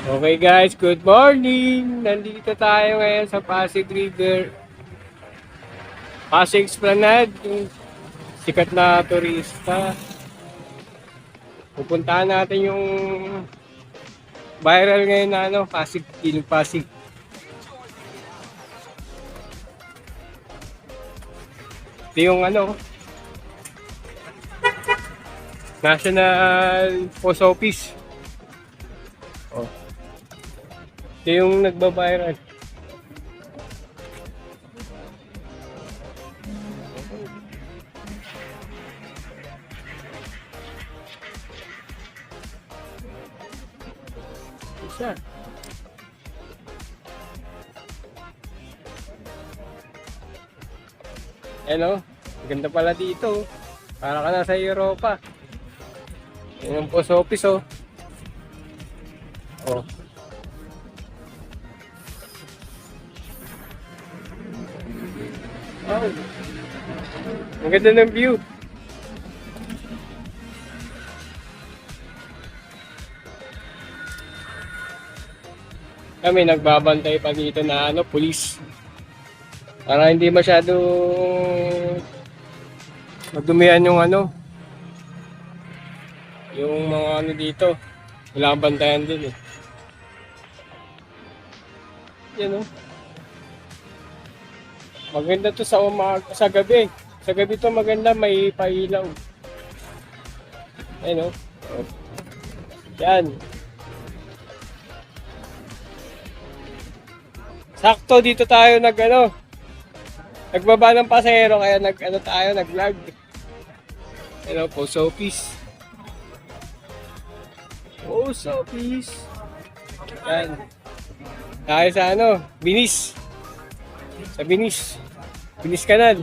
Okay guys, good morning! Nandito tayo ngayon sa Pasig River. Pasig Esplanade, yung sikat na turista. Pupuntahan natin yung viral ngayon na Pasig, Ilog Pasig. Ito yung National Post Office. Oh. Ito yung nagba-viral. Isa. Hello, ganda pala dito. Para ka na sa Europa. Yan yung post office oh. Oh. Wow. Ang ganda ng view. Kami nagbabantay pa dito na police. Para hindi masyado magdumihan yung yung mga dito. Wala kang bantayan din eh. Yan oh. Maganda to sa gabi. Sa gabi to maganda, may pailaw. Ayun oh. Yan. Sakto dito tayo nagbaba ng pasahero kaya nag-vlog. Hello, post office. Post office. Yan. Tayo sa Binis. Sa Binis. Binis Canal.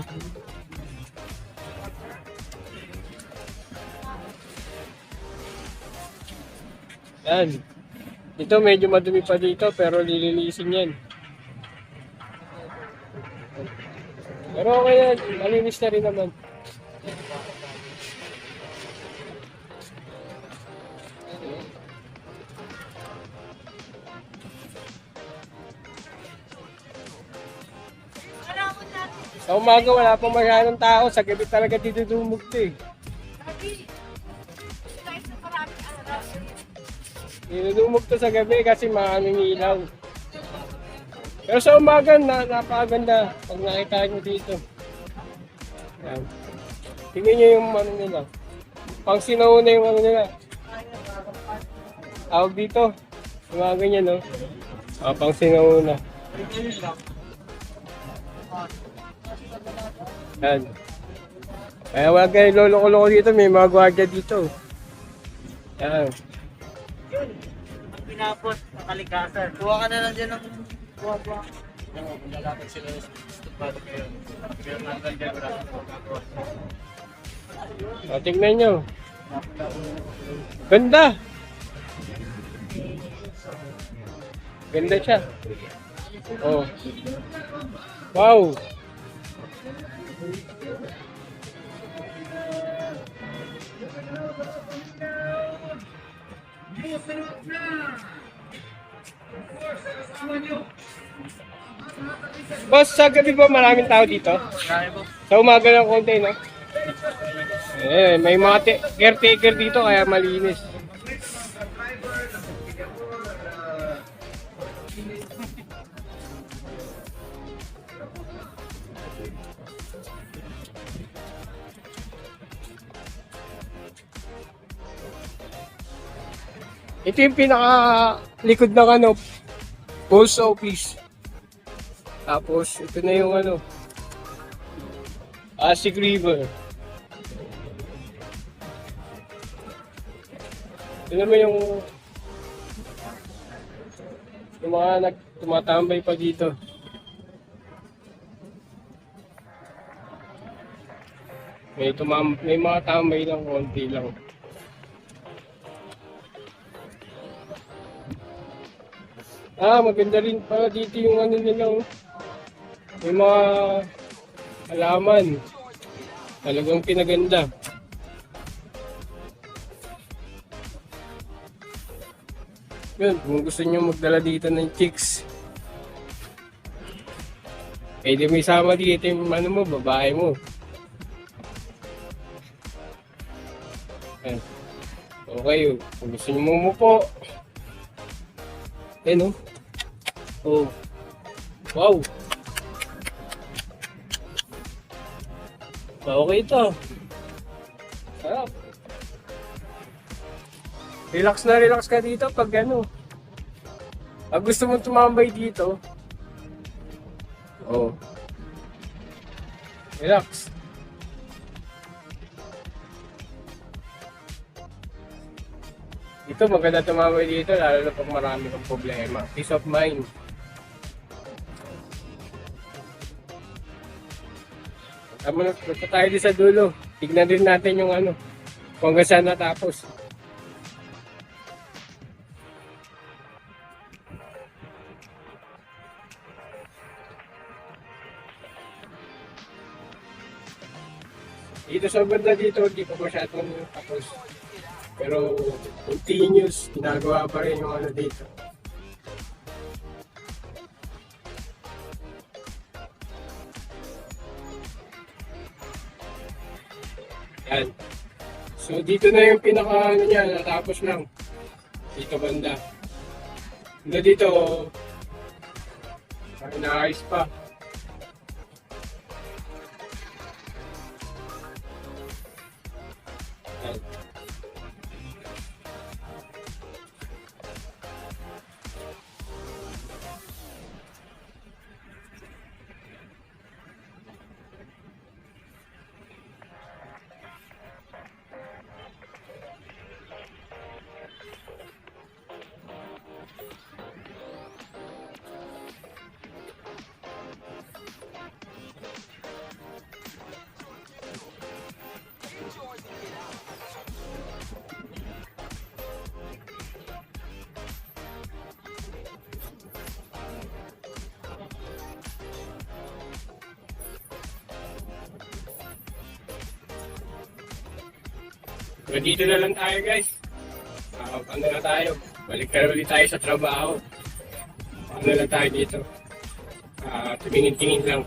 Yan. Dito medyo madumi pa dito pero lilinisin yan. Pero okay yan. Malinis na rin naman. Sa umaga wala pang masyadong tao. Sa gabi talaga dito dumugto eh. Dinudumugto sa gabi kasi maraming ilaw. Pero sa umaga napakaganda pag nakita nyo dito. Yan. Tingnan nyo yung nila. Pang sinauna yung nila. Tawag dito. Yung mga ganyan no. Pang sinauna. Yan. Kaya wag kayo lolo-lolo dito. May mga gwardiya dito. Yan. Ang pinapot sa kalikasan. Kuha ka na lang dyan ng buwa-buwa. Lalapit sila sa estupado kayo. Kaya natin dyan O, tignan nyo. Ganda. Ganda siya. Oh. Wow. Boss, sa gabi ba maraming tao dito? Sa umaga lang konti, no? May mga caretaker dito kaya malinis. Ito yung pinaka-likod ng post office. Tapos, ito na yung Pasig River. Ito naman yung mga tumatambay pa dito. May mga tambay lang, konti lang. Maganda rin pala dito yung nila. May mga halaman. Talagang pinaganda. Yun, kung gusto nyo magdala dito ng chicks, pwede mo isama dito yung ano mo, babae mo. Yan. Okay, kung gusto nyo mumupo. Yan, oh. Wow. Okay ito. Sarap. Relax ka dito pag ano. Pag gusto mong tumambay dito. Oh. Relax. Dito maganda tumambay dito lalo na pag marami kang problema. Peace of mind. Tama na, punta tayo din sa dulo. Tignan din natin yung ano, kung hanggang saan natapos. Dito sa banda dito, hindi pa masyadong tapos. Pero continuous, ginagawa pa rin yung ano dito. Yan. So dito na yung pinaka ano niya, natapos lang. Dito banda. Hanggang dito, naayos pa. Yan. So, dito na lang tayo guys. Ano na tayo? Balik na ulit tayo sa trabaho. Ano na lang tayo dito. Tumingin-tingin lang.